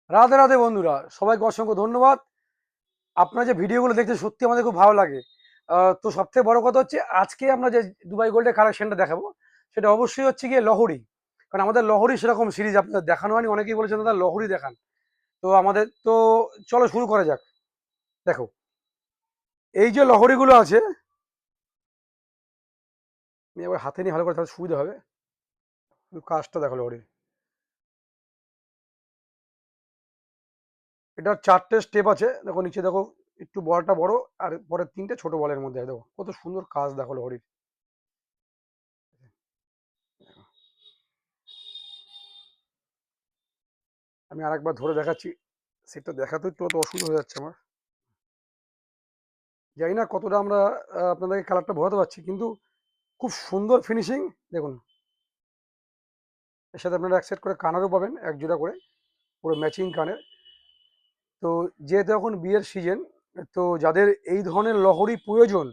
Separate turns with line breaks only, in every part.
রাধে রাধে বন্ধুরা, সবাইকে অসংখ্য ধন্যবাদ। আপনারা যে ভিডিওগুলো দেখতে সত্যি আমাদের খুব ভালো লাগে। তো সবথেকে বড় কথা হচ্ছে আজকে আমরা যে দুবাই গোল্ডের কালেকশনটা দেখাবো সেটা অবশ্যই হচ্ছে গিয়ে লহরি। কারণ আমাদের লহরি সেরকম সিরিজ আপনাদের দেখানো হয়নি, অনেকেই বলেছেন দাদা লহরি দেখান। তো আমাদের তো চলো শুরু করা যাক। দেখো, এই যে লহরিগুলো আছে, আমি এবার হাতে নিয়ে ভালো করে তাহলে সুবিধা হবে। কাজটা দেখো লহরির, এটা 4টে স্টেপ আছে। দেখো নিচে দেখো, একটু বলটা বড় আর পরে 3টে ছোট বলের মধ্যে। দেখো কত সুন্দর কাজ দেখো লহরির। আমি আরেকবার ধরে দেখাচ্ছি, সেটা দেখাতে একটু অত অসুবিধা হয়ে যাচ্ছে আমার। জানি না কতটা আমরা আপনাদেরকে কালারটা বোঝাতে পারছি, কিন্তু খুব সুন্দর ফিনিশিং। দেখুন, এর সাথে আপনারা এক সেট করে কানেরও পাবেন, এক জোড়া করে পুরো ম্যাচিং কানের। তো যেহেতু এখন বিয়ের সিজন, তো যাদের এই ধরনের লহরি প্রয়োজন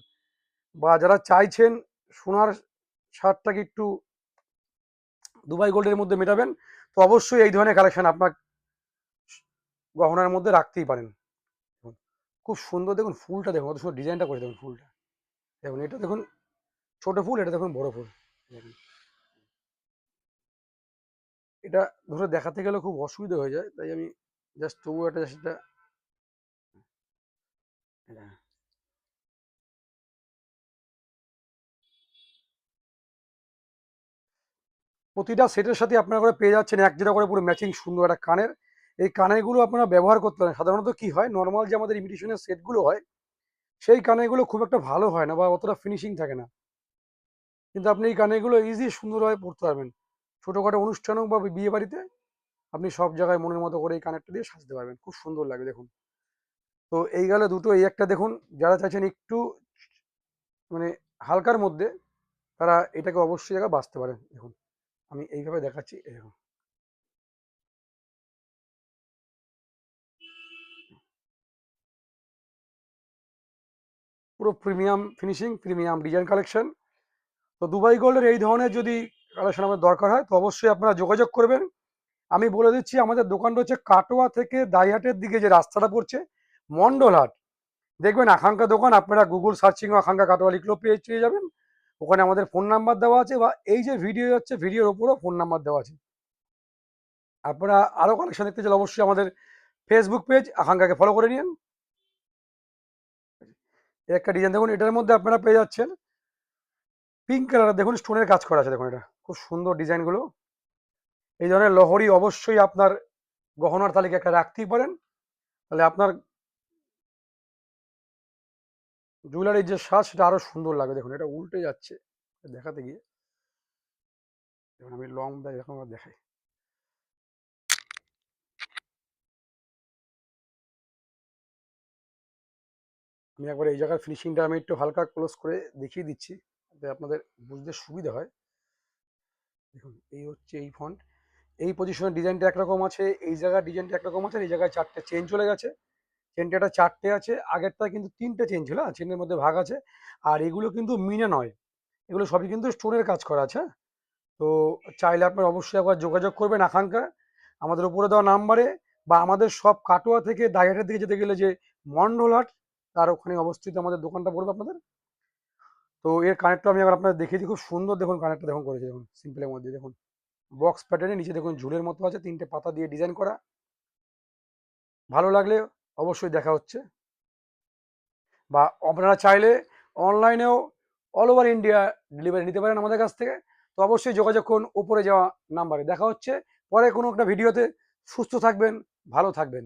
বা যারা চাইছেন সোনার স্বাদটাকে একটু দুবাই গোল্ডের মধ্যে মেটাবেন, তো অবশ্যই এই ধরনের কালেকশন আপনার গহনার মধ্যে রাখতেই পারেন। দেখুন, খুব সুন্দর। দেখুন ফুলটা, দেখুন কত সুন্দর ডিজাইনটা করে। দেখুন ফুলটা, দেখুন এটা দেখুন ছোট ফুল, এটা দেখুন বড় ফুল। দেখুন, এটা ধরে দেখাতে গেলে খুব অসুবিধা হয়ে যায়, তাই আমি জাস্ট তবু একটা সেটা। প্রতিটা সেটের সাথে আপনারা করে পেয়ে যাচ্ছেন এক জোড়া করে পুরো ম্যাচিং সুন্দর একটা কানের। এই কানেরগুলো আপনারা ব্যবহার করতে পারেন। সাধারণত কি হয়, নর্মাল যে আমাদের ইমিটেশনের সেটগুলো হয়, সেই কানেরগুলো খুব একটা ভালো হয় না বা অতটা ফিনিশিং থাকে না। কিন্তু আপনি এই কানেরগুলো ইজি সুন্দরভাবে পরতে পারবেন। ছোটোখাটো অনুষ্ঠান হোক বা বিয়ে বাড়িতে আপনি সব জায়গায় মনের মতো করে এই কানেরটা দিয়ে সাজতে পারবেন, খুব সুন্দর লাগে। দেখুন, তো এই গেলে দুটো, এই একটা দেখুন। যারা চাইছেন একটু মানে হালকার মধ্যে, তারা এটাকে অবশ্যই জায়গায় বাঁচতে পারেন। দেখুন, আমি এইভাবে দেখাচ্ছি। এই দেখুন, পুরো premium finishing, premium design collection. তো দুবাই গোল্ডের এই ধরনের যদি কালেকশন আমাদের দরকার হয়, তো অবশ্যই আপনারা যোগাযোগ করবেন। আমি বলে দিচ্ছি, আমাদের দোকানটা হচ্ছে কাটোয়া থেকে দাইহাটের দিকে যে রাস্তাটা পড়ছে, মন্ডলহাট। দেখবেন আকাঙ্ক্ষা দোকান, আপনারা গুগল সার্চিং আকাঙ্ক্ষা কাটোয়া লিখলেও পেয়ে যাবেন। ওখানে আমাদের ফোন নাম্বার দেওয়া আছে, বা এই যে ভিডিও যাচ্ছে ভিডিওর ওপরও ফোন নাম্বার দেওয়া আছে। আপনারা আরও কালেকশন দেখতে চাইলে অবশ্যই আমাদের ফেসবুক পেজ আকাঙ্ক্ষাকে ফলো করে নিন। একটা ডিজাইন দেখুন, এটার মধ্যে আপনারা পেয়ে যাচ্ছেন পিঙ্ক কালার। দেখুন স্টোনের কাজ করা আছে, দেখুন এটা খুব সুন্দর ডিজাইনগুলো। এই ধরনের লহরি অবশ্যই আপনার গহনার তালিকা একটা রাখতেই পারেন, তাহলে আপনার জুয়েলারির যে সাজ সেটা আরো সুন্দর লাগবে। দেখুন এটা উল্টে যাচ্ছে দেখাতে গিয়ে। দেখুন আমি লং ব্যাগ এরকম দেখাই। আমি একবার এই জায়গার ফিনিশিংটা আমি একটু হালকা ক্লোজ করে দেখিয়ে দিচ্ছি, যাতে আপনাদের বুঝতে সুবিধা হয়। দেখুন এই হচ্ছে এই ফন্ট, এই পজিশনের ডিজাইনটা একরকম আছে, এই জায়গার ডিজাইনটা একরকম আছে, এই জায়গায় 4টে চেন চলে গেছে। চেনটা 4টে আছে, আগেরটা কিন্তু 3টে চেন ছিল, চেনের মধ্যে ভাগ আছে। আর এগুলো কিন্তু মিনে নয়, এগুলো সবই কিন্তু স্টোনের কাজ করা আছে। তো চাইলে আপনার অবশ্যই একবার যোগাযোগ করবেন আকাঙ্ক্ষা আমাদের উপরে দেওয়া নাম্বারে, বা আমাদের সব কাটোয়া থেকে দাইহাটের দিকে যেতে গেলে যে মন্ডলহাট, তার ওখানে অবস্থিত আমাদের দোকানটা পড়বে আপনাদের। তো এর কানেরটা আমি আবার আপনাদের দেখিয়ে দিই, খুব সুন্দর। দেখুন কানেরটা দেখুন করেছে, দেখুন সিম্পলের মধ্যে। দেখুন বক্স প্যাটার্নে নিচে দেখুন ঝুলের মতো আছে, 3টে পাতা দিয়ে ডিজাইন করা। ভালো লাগলে অবশ্যই দেখা হচ্ছে। বা আপনারা চাইলে অনলাইনেও অল ওভার ইন্ডিয়া ডেলিভারি নিতে পারেন আমাদের কাছ থেকে। তো অবশ্যই যোগাযোগ করুন উপরে যাওয়া নাম্বারে। দেখা হচ্ছে পরে কোনো একটা ভিডিওতে। সুস্থ থাকবেন, ভালো থাকবেন।